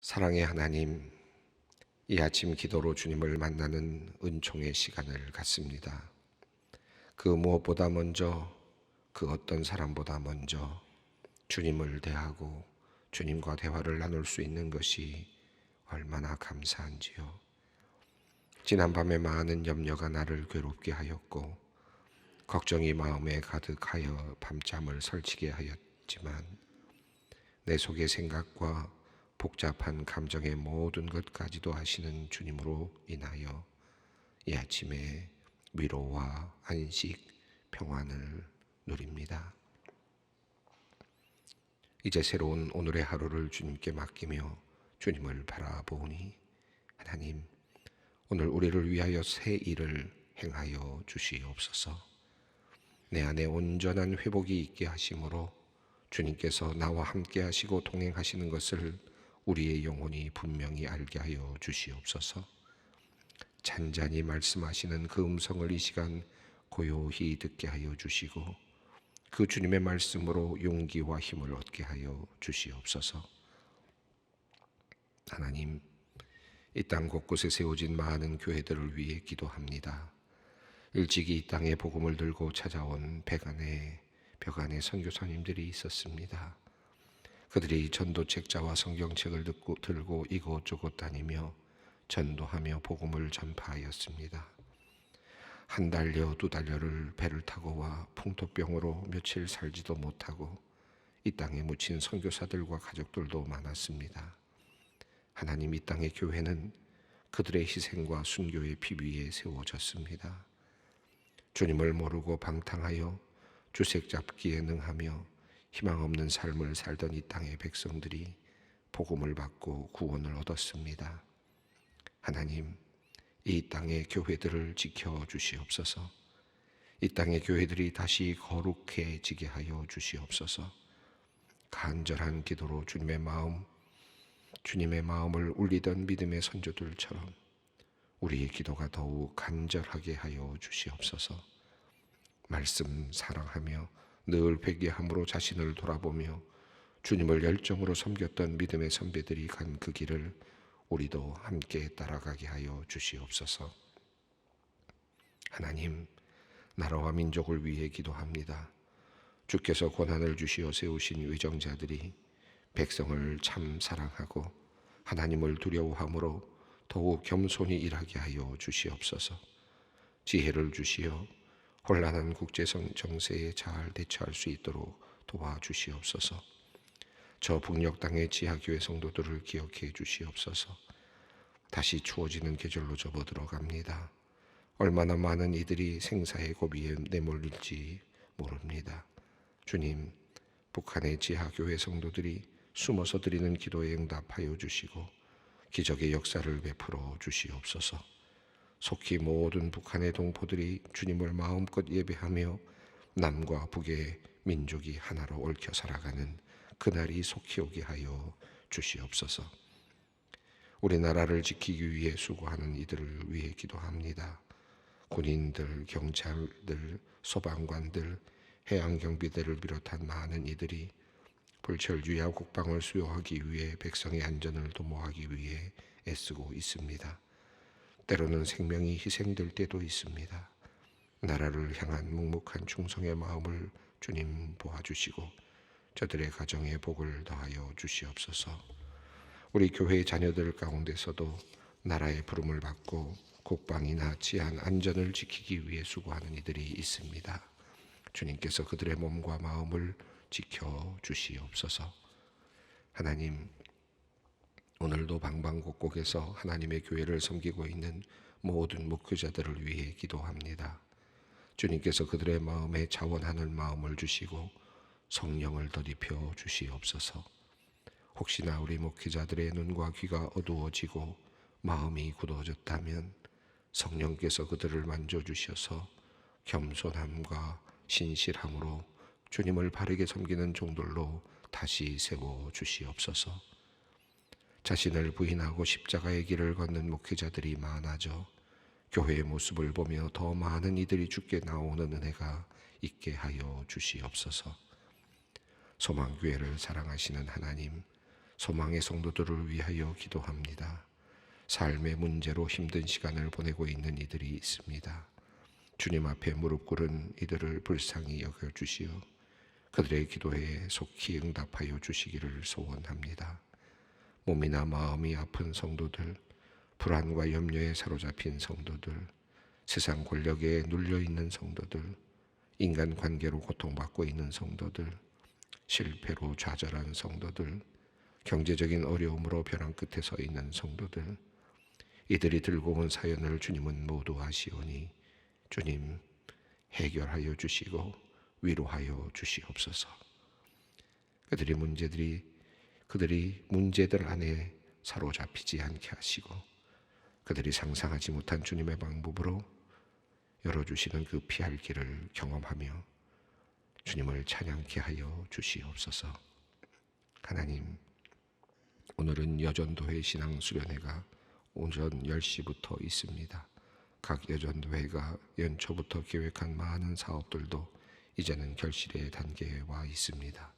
사랑의 하나님, 이 아침 기도로 주님을 만나는 은총의 시간을 갖습니다. 그 무엇보다 먼저, 그 어떤 사람보다 먼저 주님을 대하고 주님과 대화를 나눌 수 있는 것이 얼마나 감사한지요. 지난밤에 많은 염려가 나를 괴롭게 하였고 걱정이 마음에 가득하여 밤잠을 설치게 하였지만 내 속의 생각과 복잡한 감정의 모든 것까지도 아시는 주님으로 인하여 이 아침에 위로와 안식, 평안을 누립니다. 이제 새로운 오늘의 하루를 주님께 맡기며 주님을 바라보니 하나님, 오늘 우리를 위하여 새 일을 행하여 주시옵소서. 내 안에 온전한 회복이 있게 하심으로 주님께서 나와 함께 하시고 동행하시는 것을 우리의 영혼이 분명히 알게 하여 주시옵소서. 잔잔히 말씀하시는 그 음성을 이 시간 고요히 듣게 하여 주시고 그 주님의 말씀으로 용기와 힘을 얻게 하여 주시옵소서. 하나님, 이 땅 곳곳에 세워진 많은 교회들을 위해 기도합니다. 일찍이 이 땅에 복음을 들고 찾아온 벽안에 선교사님들이 있었습니다. 그들이 전도책자와 성경책을 들고 이곳저곳 다니며 전도하며 복음을 전파하였습니다. 한 달여 두 달여를 배를 타고 와 풍토병으로 며칠 살지도 못하고 이 땅에 묻힌 선교사들과 가족들도 많았습니다. 하나님, 이 땅의 교회는 그들의 희생과 순교의 피 위에 세워졌습니다. 주님을 모르고 방탕하여 주색 잡기에 능하며 희망 없는 삶을 살던 이 땅의 백성들이 복음을 받고 구원을 얻었습니다. 하나님, 이 땅의 교회들을 지켜 주시옵소서. 이 땅의 교회들이 다시 거룩해지게 하여 주시옵소서. 간절한 기도로 주님의 마음을 울리던 믿음의 선조들처럼 우리의 기도가 더욱 간절하게 하여 주시옵소서. 말씀 사랑하며 늘 회개함으로 자신을 돌아보며 주님을 열정으로 섬겼던 믿음의 선배들이 간 그 길을 우리도 함께 따라가게 하여 주시옵소서. 하나님, 나라와 민족을 위해 기도합니다. 주께서 고난을 주시어 세우신 위정자들이 백성을 참 사랑하고 하나님을 두려워함으로 더욱 겸손히 일하게 하여 주시옵소서. 지혜를 주시어 혼란한 국제 정세에 잘 대처할 수 있도록 도와주시옵소서. 저 북녘 땅의 지하교회 성도들을 기억해 주시옵소서. 다시 추워지는 계절로 접어들어갑니다. 얼마나 많은 이들이 생사의 고비에 내몰릴지 모릅니다. 주님, 북한의 지하교회 성도들이 숨어서 드리는 기도에 응답하여 주시고 기적의 역사를 베풀어 주시옵소서. 속히 모든 북한의 동포들이 주님을 마음껏 예배하며 남과 북의 민족이 하나로 얽혀 살아가는 그날이 속히 오게 하여 주시옵소서. 우리나라를 지키기 위해 수고하는 이들을 위해 기도합니다. 군인들, 경찰들, 소방관들, 해양경비대를 비롯한 많은 이들이 불철주야 국방을 수호하기 위해 백성의 안전을 도모하기 위해 애쓰고 있습니다. 때로는 생명이 희생될 때도 있습니다. 나라를 향한 묵묵한 충성의 마음을 주님 보아주시고 저들의 가정에 복을 더하여 주시옵소서. 우리 교회의 자녀들 가운데서도 나라의 부름을 받고 국방이나 치안 안전을 지키기 위해 수고하는 이들이 있습니다. 주님께서 그들의 몸과 마음을 지켜 주시옵소서. 하나님, 오늘도 방방곡곡에서 하나님의 교회를 섬기고 있는 모든 목회자들을 위해 기도합니다. 주님께서 그들의 마음에 자원하는 마음을 주시고 성령을 덧입혀 주시옵소서. 혹시나 우리 목회자들의 눈과 귀가 어두워지고 마음이 굳어졌다면 성령께서 그들을 만져주셔서 겸손함과 신실함으로 주님을 바르게 섬기는 종들로 다시 세워 주시옵소서. 자신을 부인하고 십자가의 길을 걷는 목회자들이 많아져 교회의 모습을 보며 더 많은 이들이 주께 나오는 은혜가 있게 하여 주시옵소서. 소망교회를 사랑하시는 하나님, 소망의 성도들을 위하여 기도합니다. 삶의 문제로 힘든 시간을 보내고 있는 이들이 있습니다. 주님 앞에 무릎 꿇은 이들을 불쌍히 여겨주시어 그들의 기도에 속히 응답하여 주시기를 소원합니다. 몸이나 마음이 아픈 성도들, 불안과 염려에 사로잡힌 성도들, 세상 권력에 눌려있는 성도들, 인간관계로 고통받고 있는 성도들, 실패로 좌절한 성도들, 경제적인 어려움으로 벼랑 끝에 서 있는 성도들, 이들이 들고 온 사연을 주님은 모두 아시오니 주님 해결하여 주시고 위로하여 주시옵소서. 그들이 문제들 안에 사로잡히지 않게 하시고 그들이 상상하지 못한 주님의 방법으로 열어주시는 그 피할 길을 경험하며 주님을 찬양케 하여 주시옵소서. 하나님, 오늘은 여전도회 신앙수련회가 오전 10시부터 있습니다. 각 여전도회가 연초부터 계획한 많은 사업들도 이제는 결실의 단계에 와 있습니다.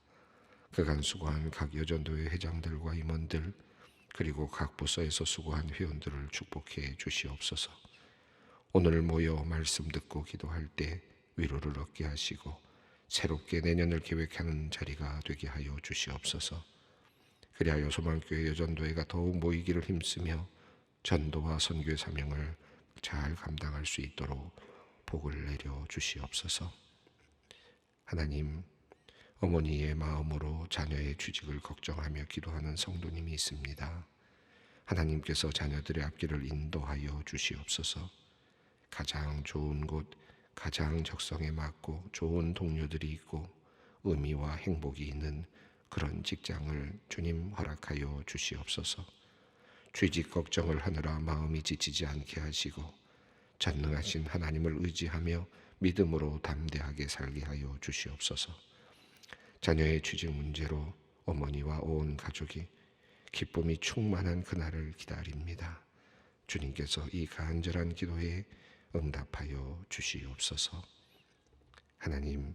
그간 수고한 각 여전도회 회장들과 임원들 그리고 각 부서에서 수고한 회원들을 축복해 주시옵소서. 오늘 모여 말씀 듣고 기도할 때 위로를 얻게 하시고 새롭게 내년을 계획하는 자리가 되게 하여 주시옵소서. 그리하여 소망교회 여전도회가 더욱 모이기를 힘쓰며 전도와 선교의 사명을 잘 감당할 수 있도록 복을 내려 주시옵소서. 하나님, 어머니의 마음으로 자녀의 취직을 걱정하며 기도하는 성도님이 있습니다. 하나님께서 자녀들의 앞길을 인도하여 주시옵소서. 가장 좋은 곳, 가장 적성에 맞고 좋은 동료들이 있고 의미와 행복이 있는 그런 직장을 주님 허락하여 주시옵소서. 취직 걱정을 하느라 마음이 지치지 않게 하시고 전능하신 하나님을 의지하며 믿음으로 담대하게 살게 하여 주시옵소서. 자녀의 취직 문제로 어머니와 온 가족이 기쁨이 충만한 그날을 기다립니다. 주님께서 이 간절한 기도에 응답하여 주시옵소서. 하나님,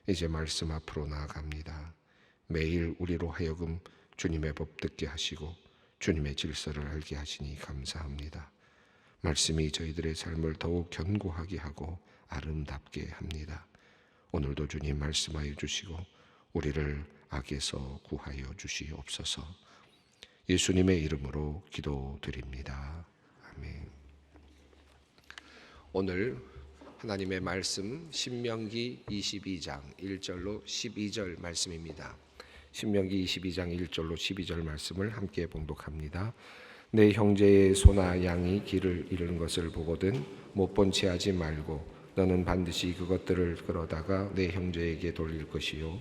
이제 말씀 앞으로 나아갑니다. 매일 우리로 하여금 주님의 법 듣게 하시고 주님의 질서를 알게 하시니 감사합니다. 말씀이 저희들의 삶을 더욱 견고하게 하고 아름답게 합니다. 오늘도 주님 말씀하여 주시고 우리를 악에서 구하여 주시옵소서. 예수님의 이름으로 기도드립니다. 아멘. 오늘 하나님의 말씀 신명기 22장 1절로 12절 말씀입니다. 신명기 22장 1절로 12절 말씀을 함께 봉독합니다. 내 형제의 소나 양이 길을 잃은 것을 보거든 못 본 채 하지 말고 너는 반드시 그것들을 끌어다가 내 형제에게 돌릴 것이요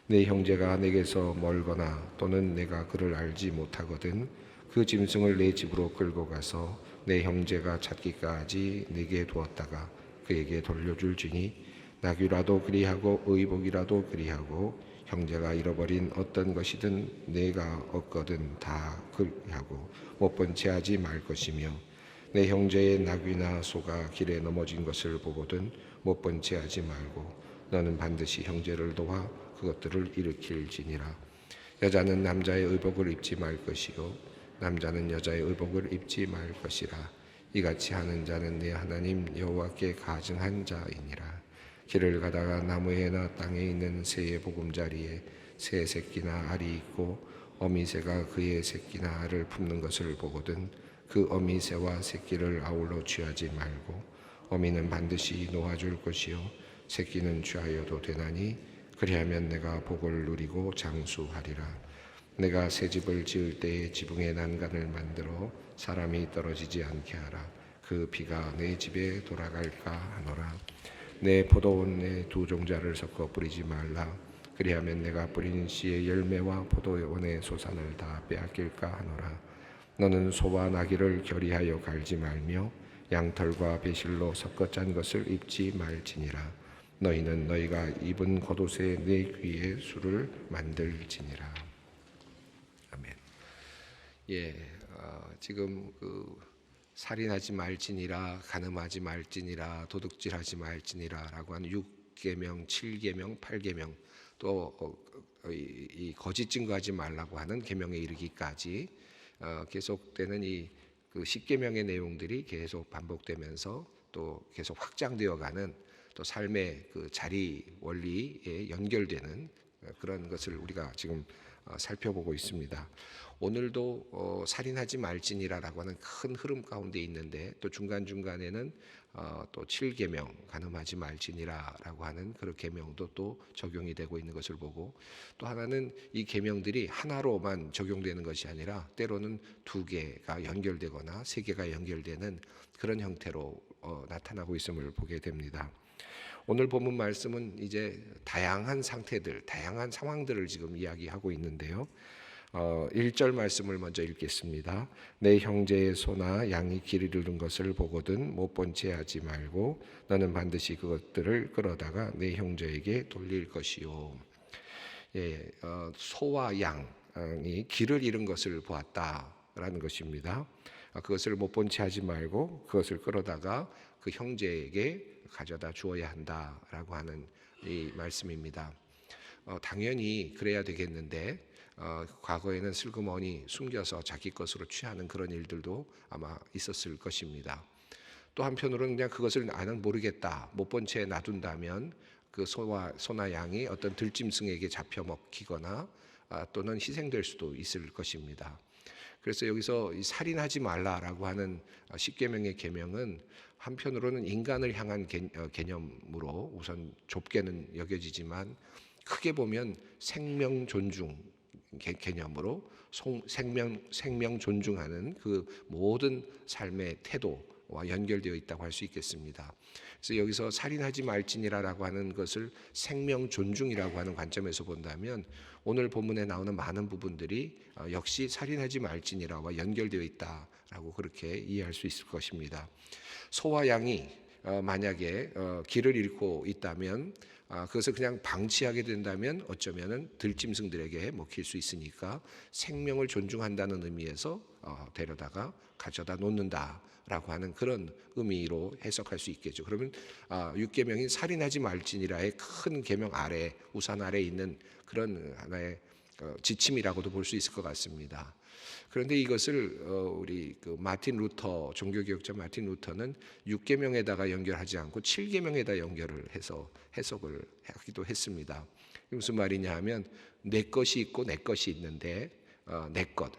내 형제가 내게서 멀거나 또는 내가 그를 알지 못하거든 그 짐승을 내 집으로 끌고 가서 내 형제가 찾기까지 내게 두었다가 그에게 돌려줄지니 나귀라도 그리하고 의복이라도 그리하고 형제가 잃어버린 어떤 것이든 내가 얻거든 다 그리하고 못 본 채 하지 말 것이며 내 형제의 나귀나 소가 길에 넘어진 것을 보거든 못 본 채 하지 말고 너는 반드시 형제를 도와 그것들을 일으킬지니라. 여자는 남자의 의복을 입지 말 것이요 남자는 여자의 의복을 입지 말 것이라. 이같이 하는 자는 내 하나님 여호와께 가증한 자이니라. 길을 가다가 나무에나 땅에 있는 새의 보금자리에 새 새끼나 알이 있고 어미새가 그의 새끼나 알을 품는 것을 보거든 그 어미새와 새끼를 아울러 취하지 말고 어미는 반드시 놓아줄 것이요 새끼는 취하여도 되나니 그리하면 내가 복을 누리고 장수하리라. 내가 새 집을 지을 때에 지붕에 난간을 만들어 사람이 떨어지지 않게 하라. 그 비가 내 집에 돌아갈까 하노라. 내 포도원에 두 종자를 섞어 뿌리지 말라. 그리하면 내가 뿌린 씨의 열매와 포도원의 소산을 다 빼앗길까 하노라. 너는 소와 나귀를 결의하여 갈지 말며 양털과 배실로 섞어 짠 것을 입지 말지니라. 너희는 너희가 입은 겉옷에 내 귀에 술을 만들지니라. 아멘. 지금 살인하지 말지니라, 간음하지 말지니라, 도둑질하지 말지니라라고 하는 6계명, 7계명, 8계명 이 거짓 증거하지 말라고 하는 계명에 이르기까지 계속되는 그 10계명의 내용들이 계속 반복되면서 또 계속 확장되어가는 또 삶의 그 자리 원리에 연결되는 그런 것을 우리가 지금 살펴보고 있습니다. 오늘도 살인하지 말지니라라고 하는 큰 흐름 가운데 있는데 또 중간중간에는 또 7계명 간음하지 말지니라라고 하는 그런 계명도 또 적용이 되고 있는 것을 보고, 또 하나는 이 계명들이 하나로만 적용되는 것이 아니라 때로는 2개가 연결되거나 3개가 연결되는 그런 형태로 나타나고 있음을 보게 됩니다. 오늘 본문 말씀은 이제 다양한 상태들, 다양한 상황들을 지금 이야기하고 있는데요. 1절 말씀을 먼저 읽겠습니다. 내 형제의 소나 양이 길을 잃은 것을 보거든 못 본 채 하지 말고 너는 반드시 그것들을 끌어다가 내 형제에게 돌릴 것이요. 소와 양이 길을 잃은 것을 보았다라는 것입니다. 그것을 못 본 채 하지 말고 그것을 끌어다가 그 형제에게 가져다 주어야 한다라고 하는 이 말씀입니다. 당연히 그래야 되겠는데 과거에는 슬그머니 숨겨서 자기 것으로 취하는 그런 일들도 아마 있었을 것입니다. 또 한편으로는 그냥 그것을 나는 모르겠다, 못 본 채 놔둔다면 그 소나 양이 어떤 들짐승에게 잡혀 먹히거나 또는 희생될 수도 있을 것입니다. 그래서 여기서 이 살인하지 말라라고 하는 10계명의 계명은 한편으로는 인간을 향한 개념으로 우선 좁게는 여겨지지만 크게 보면 생명 존중 개념으로 생명 존중하는 그 모든 삶의 태도와 연결되어 있다고 할 수 있겠습니다. 그래서 여기서 살인하지 말지니라라고 하는 것을 생명 존중이라고 하는 관점에서 본다면 오늘 본문에 나오는 많은 부분들이 역시 살인하지 말지니라와 연결되어 있다라고 그렇게 이해할 수 있을 것입니다. 소와 양이 만약에 길을 잃고 있다면 그것을 그냥 방치하게 된다면 어쩌면은 들짐승들에게 먹힐 수 있으니까 생명을 존중한다는 의미에서 데려다가 가져다 놓는다라고 하는 그런 의미로 해석할 수 있겠죠. 그러면 6계명인 살인하지 말지니라의 큰 계명 아래, 우산 아래 있는 그런 하나의 지침이라고도 볼 수 있을 것 같습니다. 그런데 이것을 우리 그 마틴 루터, 종교개혁자 마틴 루터는 6계명에다가 연결하지 않고 7계명에다 연결을 해서 해석을 하기도 했습니다. 무슨 말이냐 하면 내 것이 있고 내 것이 있는데 내 것,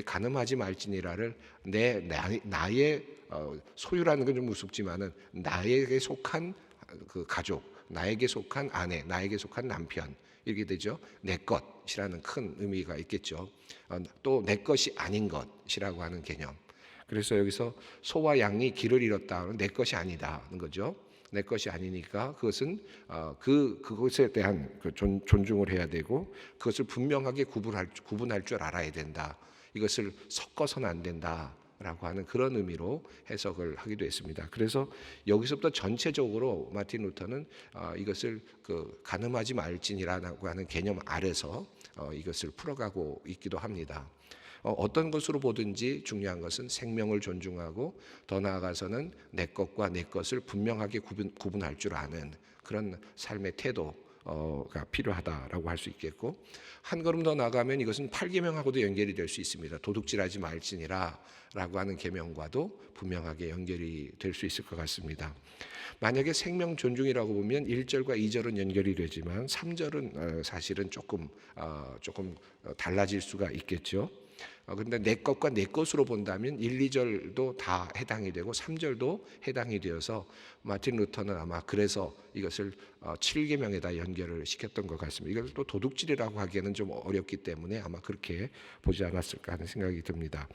간음하지 말지니라를 나의 소유라는 건 좀 우습지만은 나에게 속한 그 가족, 나에게 속한 아내, 나에게 속한 남편, 이렇게 되죠. 내 것이라는 큰 의미가 있겠죠. 또 내 것이 아닌 것이라고 하는 개념. 그래서 여기서 소와 양이 길을 잃었다는 내 것이 아니다는 거죠. 내 것이 아니니까 그것은 그것에 대한 존중을 해야 되고 그것을 분명하게 구분할 줄 알아야 된다. 이것을 섞어서는 안 된다라고 하는 그런 의미로 해석을 하기도 했습니다. 그래서 여기서부터 전체적으로 마틴 루터는 이것을 간음하지 말지니라고 하는 개념 아래서 이것을 풀어가고 있기도 합니다. 어떤 것으로 보든지 중요한 것은 생명을 존중하고 더 나아가서는 내 것과 내 것을 분명하게 구분할 줄 아는 그런 삶의 태도가 필요하다라고 할 수 있겠고, 한 걸음 더 나가면 이것은 8계명하고도 연결이 될 수 있습니다. 도둑질하지 말지니라라고 하는 계명과도 분명하게 연결이 될 수 있을 것 같습니다. 만약에 생명 존중이라고 보면 1절과 2절은 연결이 되지만 3절은 사실은 조금 달라질 수가 있겠죠. 그런데 내 것과 내 것으로 본다면 1, 2절도 다 해당이 되고 3절도 해당이 되어서 마틴 루터는 아마 그래서 이것을 7계명에다 연결을 시켰던 것 같습니다. 이걸 또 도둑질이라고 하기에는 좀 어렵기 때문에 아마 그렇게 보지 않았을까 하는 생각이 듭니다.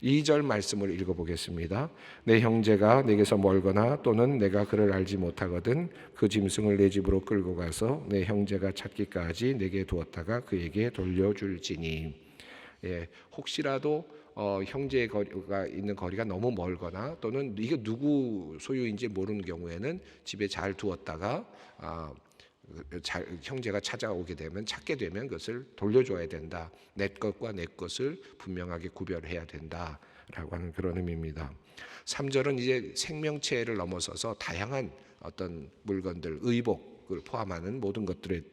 2절 말씀을 읽어보겠습니다. 내 형제가 내게서 멀거나 또는 내가 그를 알지 못하거든 그 짐승을 내 집으로 끌고 가서 내 형제가 찾기까지 내게 두었다가 그에게 돌려줄지니. 혹시라도 형제의 거리가 있는 거리가 너무 멀거나 또는 이게 누구 소유인지 모르는 경우에는 집에 잘 두었다가 형제가 찾아오게 되면 찾게 되면 그것을 돌려줘야 된다. 내 것과 내 것을 분명하게 구별해야 된다라고 하는 그런 의미입니다. 3절은 이제 생명체를 넘어서서 다양한 어떤 물건들, 의복을 포함하는 모든 것들에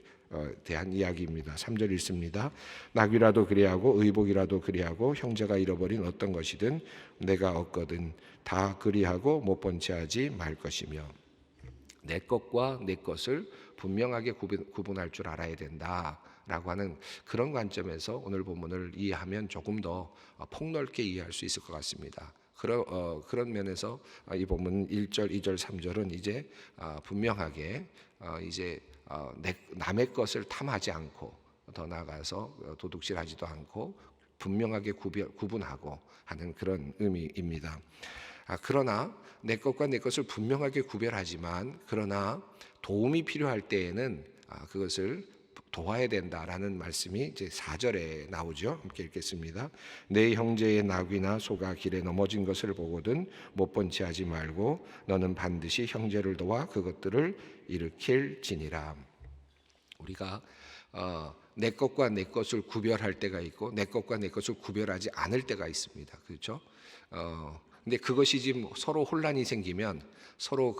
대한 이야기입니다. 3절 읽습니다. 낙위라도 그리하고 의복이라도 그리하고 형제가 잃어버린 어떤 것이든 내가 얻거든 다 그리하고 못 본 채 하지 말 것이며, 내 것과 내 것을 분명하게 구분할 줄 알아야 된다라고 하는 그런 관점에서 오늘 본문을 이해하면 조금 더 폭넓게 이해할 수 있을 것 같습니다. 그런 면에서 이 본문 1절, 2절, 3절은 이제 분명하게 이제 남의 것을 탐하지 않고, 더 나아가서 도둑질하지도 않고 분명하게 구분하고 하는 그런 의미입니다. 그러나 내 것과 내 것을 분명하게 구별하지만, 그러나 도움이 필요할 때에는 그것을 도와야 된다라는 말씀이 이제 4절에 나오죠. 함께 읽겠습니다. 내 형제의 낙이나 소가 길에 넘어진 것을 보거든 못 본 채 하지 말고 너는 반드시 형제를 도와 그것들을 일으킬지니라. 우리가 내 것과 내 것을 구별할 때가 있고 내 것과 내 것을 구별하지 않을 때가 있습니다. 그렇죠? 근데 그것이 지금 서로 혼란이 생기면, 서로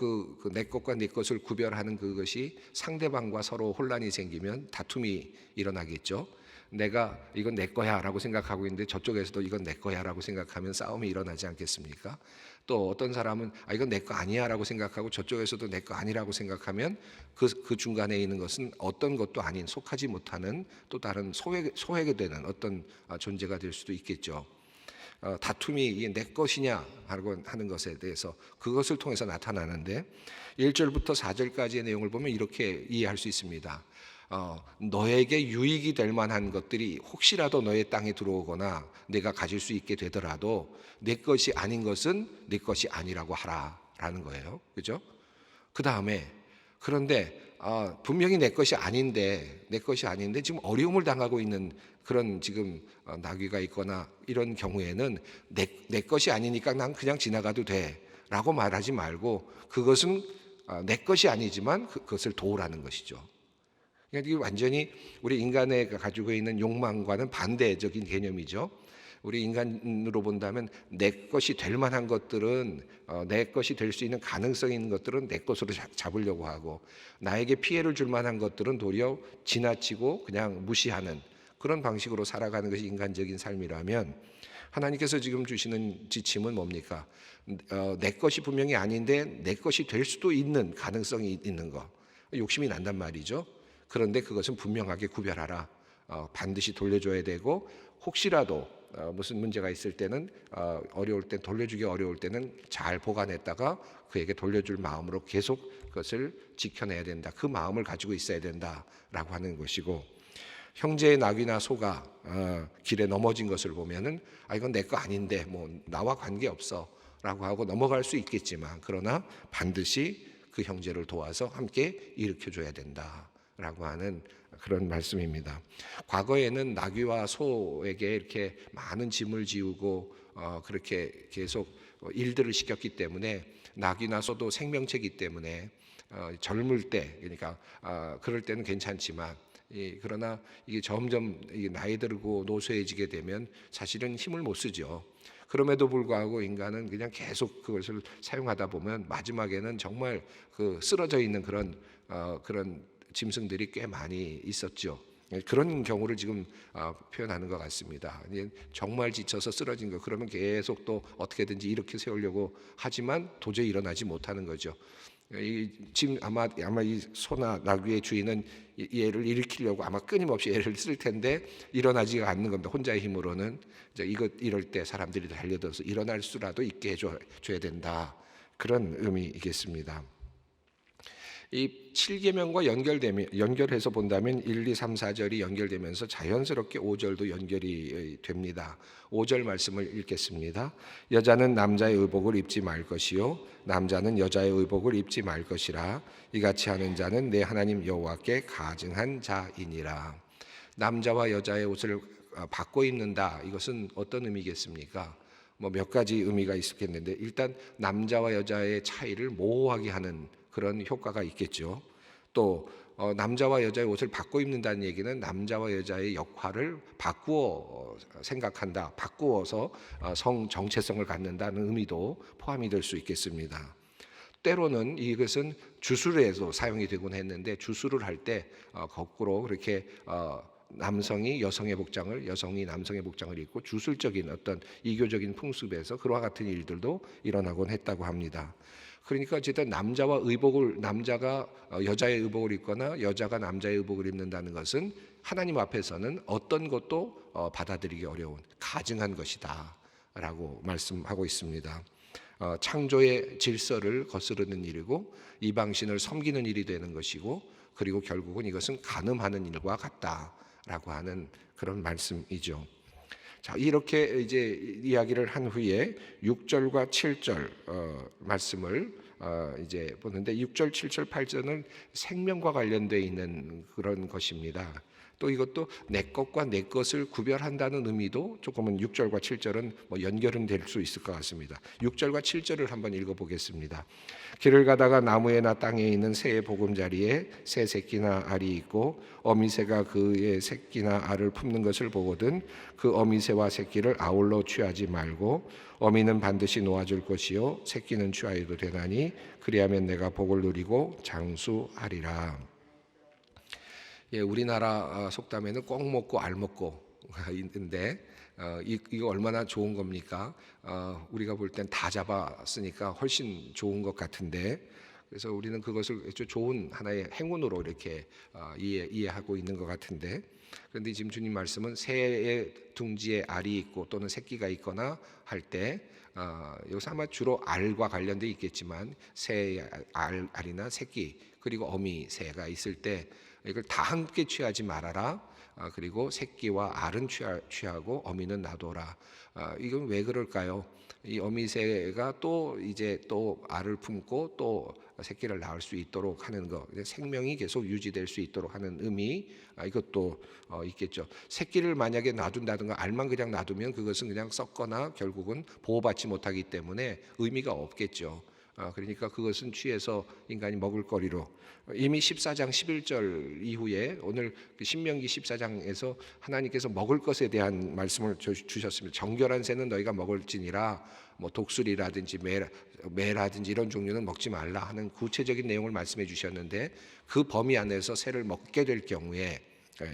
내 것과 내 것을 구별하는 그것이 상대방과 서로 혼란이 생기면 다툼이 일어나겠죠. 내가 이건 내 거야라고 생각하고 있는데 저쪽에서도 이건 내 거야라고 생각하면 싸움이 일어나지 않겠습니까? 또 어떤 사람은 이건 내 거 아니야라고 생각하고 저쪽에서도 내 거 아니라고 생각하면 그 중간에 있는 것은 어떤 것도 아닌, 속하지 못하는 또 다른 소외되는 어떤 존재가 될 수도 있겠죠. 다툼이 이게 내 것이냐 하는 것에 대해서 그것을 통해서 나타나는데, 1절부터 4절까지의 내용을 보면 이렇게 이해할 수 있습니다. 너에게 유익이 될 만한 것들이 혹시라도 너의 땅에 들어오거나 내가 가질 수 있게 되더라도 내 것이 아닌 것은 내 것이 아니라고 하라라는 거예요. 그죠? 그 다음에 그런데 분명히 내 것이 아닌데 지금 어려움을 당하고 있는 그런 지금 나귀가 있거나 이런 경우에는 내 것이 아니니까 난 그냥 지나가도 돼라고 말하지 말고, 그것은 내 것이 아니지만 그것을 도우라는 것이죠. 그러니까 이게 완전히 우리 인간의 가지고 있는 욕망과는 반대적인 개념이죠. 우리 인간으로 본다면 내 것이 될 만한 것들은, 내 것이 될 수 있는 가능성이 있는 것들은 내 것으로 잡으려고 하고, 나에게 피해를 줄 만한 것들은 도리어 지나치고 그냥 무시하는 그런 방식으로 살아가는 것이 인간적인 삶이라면, 하나님께서 지금 주시는 지침은 뭡니까? 내 것이 분명히 아닌데 내 것이 될 수도 있는 가능성이 있는 거, 욕심이 난단 말이죠. 그런데 그것은 분명하게 구별하라. 반드시 돌려줘야 되고, 혹시라도 무슨 문제가 있을 때는 어려울 때, 돌려주기 어려울 때는 잘 보관했다가 그에게 돌려줄 마음으로 계속 그것을 지켜내야 된다. 그 마음을 가지고 있어야 된다라고 하는 것이고, 형제의 낙이나 소가 길에 넘어진 것을 보면은 이건 내 거 아닌데 뭐 나와 관계없어라고 하고 넘어갈 수 있겠지만, 그러나 반드시 그 형제를 도와서 함께 일으켜줘야 된다라고 하는 그런 말씀입니다. 과거에는 나귀와 소에게 이렇게 많은 짐을 지우고 그렇게 계속 일들을 시켰기 때문에, 나귀나 소도 생명체이기 때문에 젊을 때, 그러니까 그럴 때는 괜찮지만, 그러나 이게 점점 나이 들고 노쇠해지게 되면 사실은 힘을 못 쓰죠. 그럼에도 불구하고 인간은 그냥 계속 그것을 사용하다 보면 마지막에는 정말 쓰러져 있는 그런 짐승들이 꽤 많이 있었죠. 그런 경우를 지금 표현하는 것 같습니다. 정말 지쳐서 쓰러진 거, 그러면 계속 또 어떻게든지 일으켜 세우려고 하지만 도저히 일어나지 못하는 거죠. 지금 아마 이 소나 나귀의 주인은 얘를 일으키려고 아마 끊임없이 얘를 쓸 텐데 일어나지가 않는 겁니다. 혼자의 힘으로는. 이럴 때 사람들이 달려들어서 일어날 수라도 있게 해줘야 된다. 그런 의미이겠습니다. 이 7계명과 연결해서 본다면 1, 2, 3, 4절이 연결되면서 자연스럽게 5절도 연결이 됩니다. 5절 말씀을 읽겠습니다. 여자는 남자의 의복을 입지 말 것이요 남자는 여자의 의복을 입지 말 것이라. 이같이 하는 자는 내 하나님 여호와께 가증한 자이니라. 남자와 여자의 옷을 바꿔 입는다. 이것은 어떤 의미겠습니까? 몇 가지 의미가 있겠는데, 일단 남자와 여자의 차이를 모호하게 하는 그런 효과가 있겠죠. 또 남자와 여자의 옷을 바꿔 입는다는 얘기는 남자와 여자의 역할을 바꾸어 생각한다, 바꾸어서 성 정체성을 갖는다는 의미도 포함이 될 수 있겠습니다. 때로는 이것은 주술에도 사용이 되곤 했는데, 주술을 할 때 거꾸로 그렇게 남성이 여성의 복장을, 여성이 남성의 복장을 입고 주술적인 어떤 이교적인 풍습에서 그와 같은 일들도 일어나곤 했다고 합니다. 그러니까 어쨌든 남자가 여자의 의복을 입거나 여자가 남자의 의복을 입는다는 것은 하나님 앞에서는 어떤 것도 받아들이기 어려운 가증한 것이다 라고 말씀하고 있습니다. 창조의 질서를 거스르는 일이고 이방신을 섬기는 일이 되는 것이고, 그리고 결국은 이것은 간음하는 일과 같다라고 하는 그런 말씀이죠. 자, 이렇게 이제 이야기를 한 후에 6절과 7절 말씀을 이제 보는데, 6절, 7절, 8절은 생명과 관련되어 있는 그런 것입니다. 또 이것도 내 것과 내 것을 구별한다는 의미도 조금은 6절과 7절은 뭐 연결은 될 수 있을 것 같습니다. 6절과 7절을 한번 읽어보겠습니다. 길을 가다가 나무에나 땅에 있는 새의 보금자리에 새 새끼나 알이 있고 어미새가 그의 새끼나 알을 품는 것을 보거든 그 어미새와 새끼를 아울러 취하지 말고 어미는 반드시 놓아줄 것이요 새끼는 취하여도 되나니 그리하면 내가 복을 누리고 장수하리라. 예, 우리나라 속담에는 꼭 먹고 알 먹고가 있는데 이거 얼마나 좋은 겁니까? 우리가 볼 땐 다 잡았으니까 훨씬 좋은 것 같은데, 그래서 우리는 그것을 아주 좋은 하나의 행운으로 이렇게 이해하고 있는 것 같은데, 그런데 지금 주님 말씀은 새의 둥지에 알이 있고 또는 새끼가 있거나 할 때 여기서 아마 주로 알과 관련돼 있겠지만 새의 알이나 새끼 그리고 어미 새가 있을 때 이걸 다 함께 취하지 말아라. 그리고 새끼와 알은 취하고 어미는 놔둬라. 이건 왜 그럴까요? 이 어미새가 또 이제 또 알을 품고 또 새끼를 낳을 수 있도록 하는 것, 생명이 계속 유지될 수 있도록 하는 의미, 이것도 있겠죠. 새끼를 만약에 놔둔다든가 알만 그냥 놔두면 그것은 그냥 썩거나 결국은 보호받지 못하기 때문에 의미가 없겠죠. 그러니까 그것은 취해서 인간이 먹을 거리로, 이미 14장 11절 이후에 오늘 신명기 14장에서 하나님께서 먹을 것에 대한 말씀을 주셨습니다. 정결한 새는 너희가 먹을지니라, 뭐 독수리라든지 매라든지 이런 종류는 먹지 말라 하는 구체적인 내용을 말씀해 주셨는데, 그 범위 안에서 새를 먹게 될 경우에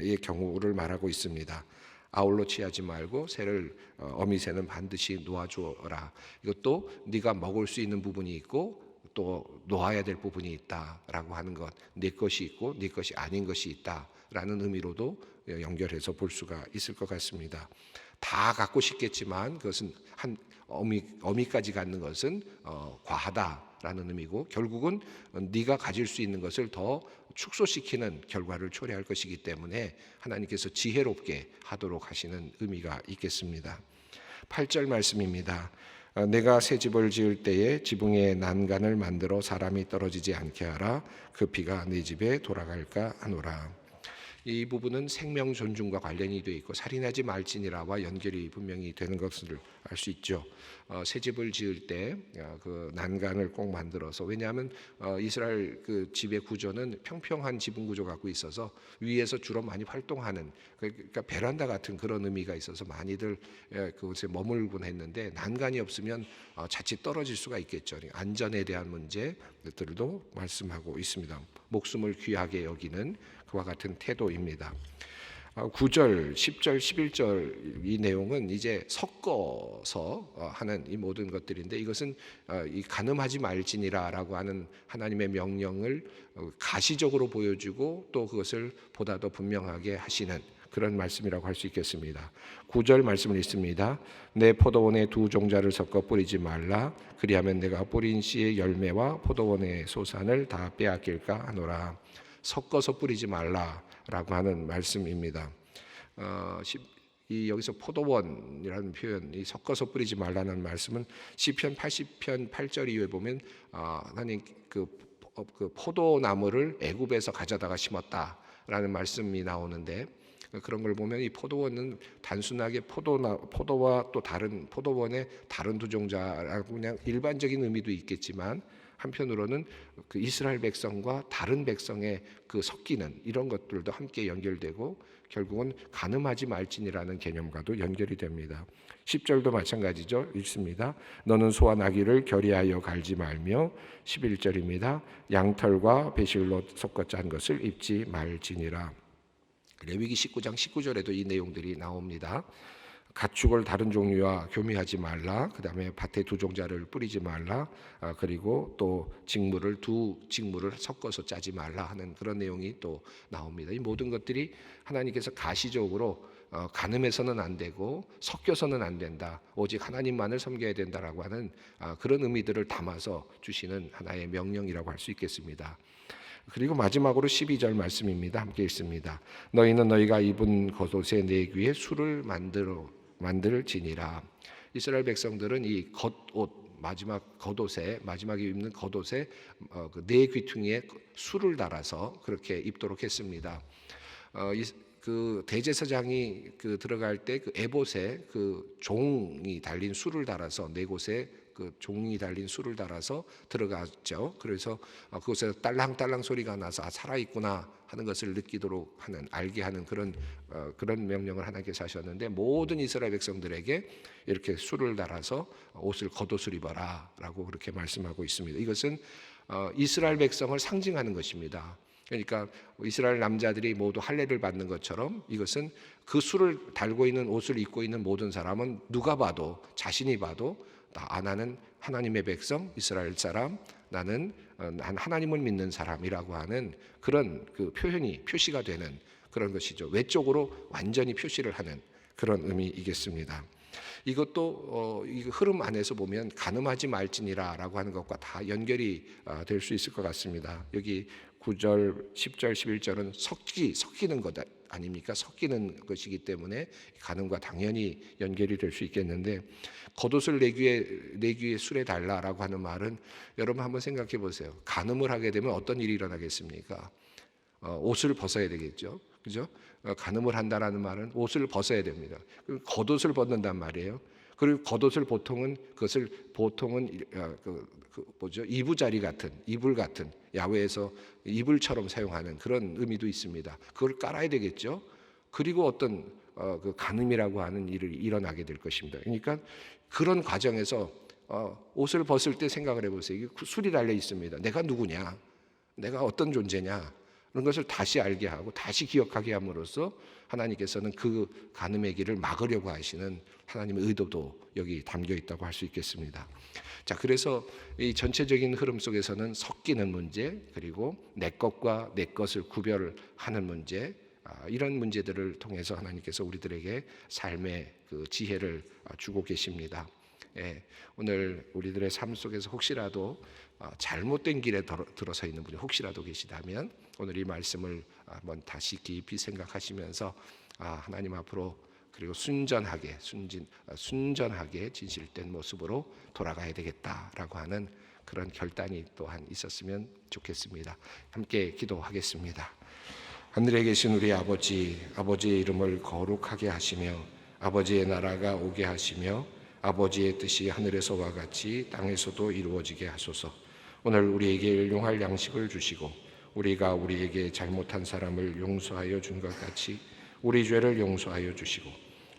이 경우를 말하고 있습니다. 아울러 취하지 말고 새를 어미새는 반드시 놓아주어라. 이것도 네가 먹을 수 있는 부분이 있고 또 놓아야 될 부분이 있다라고 하는 것, 네 것이 있고 네 것이 아닌 것이 있다라는 의미로도 연결해서 볼 수가 있을 것 같습니다. 다 갖고 싶겠지만 그것은 한 어미까지 갖는 것은 과하다라는 의미고, 결국은 네가 가질 수 있는 것을 더 축소시키는 결과를 초래할 것이기 때문에 하나님께서 지혜롭게 하도록 하시는 의미가 있겠습니다. 8절 말씀입니다. 내가 새 집을 지을 때에 지붕에 난간을 만들어 사람이 떨어지지 않게 하라. 그 피가 내 집에 돌아갈까 하노라. 이 부분은 생명 존중과 관련이 되어 있고 살인하지 말지니라와 연결이 분명히 되는 것을 알 수 있죠. 새 집을 지을 때 그 난간을 꼭 만들어서, 왜냐하면 이스라엘 그 집의 구조는 평평한 지붕 구조 갖고 있어서 위에서 주로 많이 활동하는, 그러니까 베란다 같은 그런 의미가 있어서 많이들 그곳에 머물곤 했는데, 난간이 없으면 자칫 떨어질 수가 있겠죠. 안전에 대한 문제들도 말씀하고 있습니다. 목숨을 귀하게 여기는 그와 같은 태도입니다. 9절, 10절, 11절 이 내용은 이제 섞어서 하는 이 모든 것들인데, 이것은 이 간음하지 말지니라라고 하는 하나님의 명령을 가시적으로 보여주고 또 그것을 보다 더 분명하게 하시는 그런 말씀이라고 할 수 있겠습니다. 9절 말씀을 읽습니다. 내 포도원에 두 종자를 섞어 뿌리지 말라. 그리하면 내가 뿌린 씨의 열매와 포도원의 소산을 다 빼앗길까 하노라. 섞어서 뿌리지 말라라고 하는 말씀입니다. 여기서 포도원이라는 표현, 이 섞어서 뿌리지 말라는 말씀은 시편 80편 8절 이후에 보면 하나님 그 포도나무를 애굽에서 가져다가 심었다라는 말씀이 나오는데, 그런 걸 보면 이 포도원은 단순하게 포도와 또 다른 포도원의 다른 두 종자라고 그냥 일반적인 의미도 있겠지만, 한편으로는 그 이스라엘 백성과 다른 백성의 그 섞이는 이런 것들도 함께 연결되고, 결국은 가늠하지 말지니라는 개념과도 연결이 됩니다. 10절도 마찬가지죠. 읽습니다. 너는 소와 나귀를 결의하여 갈지 말며 11절입니다. 양털과 배실로 섞어 짠 것을 입지 말지니라. 레위기 19장 19절에도 이 내용들이 나옵니다. 가축을 다른 종류와 교미하지 말라. 그 다음에 밭에 두 종자를 뿌리지 말라. 그리고 또 두 직물을 섞어서 짜지 말라 하는 그런 내용이 또 나옵니다. 이 모든 것들이 하나님께서 가시적으로 가늠해서는 안 되고 섞여서는 안 된다. 오직 하나님만을 섬겨야 된다라고 하는 그런 의미들을 담아서 주시는 하나의 명령이라고 할 수 있겠습니다. 그리고 마지막으로 12절 말씀입니다. 함께 읽습니다. 너희는 너희가 입은 겉옷에 내 귀에 술을 만들지니라. 이스라엘 백성들은 이 겉옷 마지막에 입는 겉옷에 네 귀퉁이에 술을 달아서 그렇게 입도록 했습니다. 그 대제사장이 들어갈 때 그 에봇에 그 종이 달린 술을 달아서 네 곳에 그 종이 달린 술을 달아서 들어갔죠. 그래서 그곳에서 딸랑딸랑 소리가 나서 살아있구나 하는 것을 느끼도록 하는, 알게 하는 그런 명령을 하나님께서 하셨는데, 모든 이스라엘 백성들에게 이렇게 술을 달아서 겉옷을 입어라라고 그렇게 말씀하고 있습니다. 이것은 이스라엘 백성을 상징하는 것입니다. 그러니까 이스라엘 남자들이 모두 할례를 받는 것처럼 이것은 그 술을 달고 있는 옷을 입고 있는 모든 사람은 누가 봐도, 자신이 봐도 나는 하나님의 백성, 이스라엘 사람, 나는 하나님을 믿는 사람이라고 하는 그런 그 표시가 되는 그런 것이죠. 외적으로 완전히 표시를 하는 그런 의미이겠습니다. 이것도 이 흐름 안에서 보면 가늠하지 말지니라라고 하는 것과 다 연결이 될 수 있을 것 같습니다. 여기 9절, 10절, 11절은 섞이는 것 아닙니까? 섞이는 것이기 때문에 가늠과 당연히 연결이 될 수 있겠는데, 겉옷을 내 귀에 술에 달라라고 하는 말은, 여러분 한번 생각해 보세요. 가늠을 하게 되면 어떤 일이 일어나겠습니까? 옷을 벗어야 되겠죠. 그죠? 가늠을 한다라는 말은 옷을 벗어야 됩니다. 겉옷을 벗는단 말이에요. 그리고 겉옷을 보통은 이불 같은 야외에서 이불처럼 사용하는 그런 의미도 있습니다. 그걸 깔아야 되겠죠. 그리고 어떤 그 가늠이라고 하는 일이 일어나게 될 것입니다. 그러니까 그런 과정에서 옷을 벗을 때 생각을 해보세요. 술이 달려 있습니다. 내가 누구냐? 내가 어떤 존재냐? 그런 것을 다시 알게 하고 다시 기억하게 함으로써 하나님께서는 그 가늠의 길을 막으려고 하시는 하나님의 의도도 여기 담겨 있다고 할 수 있겠습니다. 자, 그래서 이 전체적인 흐름 속에서는 섞이는 문제, 그리고 내 것과 내 것을 구별하는 문제, 이런 문제들을 통해서 하나님께서 우리들에게 삶의 그 지혜를 주고 계십니다. 오늘 우리들의 삶 속에서 혹시라도 잘못된 길에 들어서 있는 분이 혹시라도 계시다면, 오늘 이 말씀을 한번 다시 깊이 생각하시면서 하나님 앞으로, 그리고 순전하게 진실된 모습으로 돌아가야 되겠다라고 하는 그런 결단이 또한 있었으면 좋겠습니다. 함께 기도하겠습니다. 하늘에 계신 우리 아버지의 이름을 거룩하게 하시며 아버지의 나라가 오게 하시며 아버지의 뜻이 하늘에서와 같이 땅에서도 이루어지게 하소서. 오늘 우리에게 일용할 양식을 주시고 우리가 우리에게 잘못한 사람을 용서하여 준 것 같이 우리 죄를 용서하여 주시고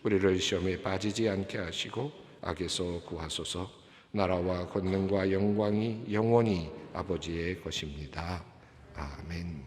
우리를 시험에 빠지지 않게 하시고 악에서 구하소서. 나라와 권능과 영광이 영원히 아버지의 것입니다. 아멘.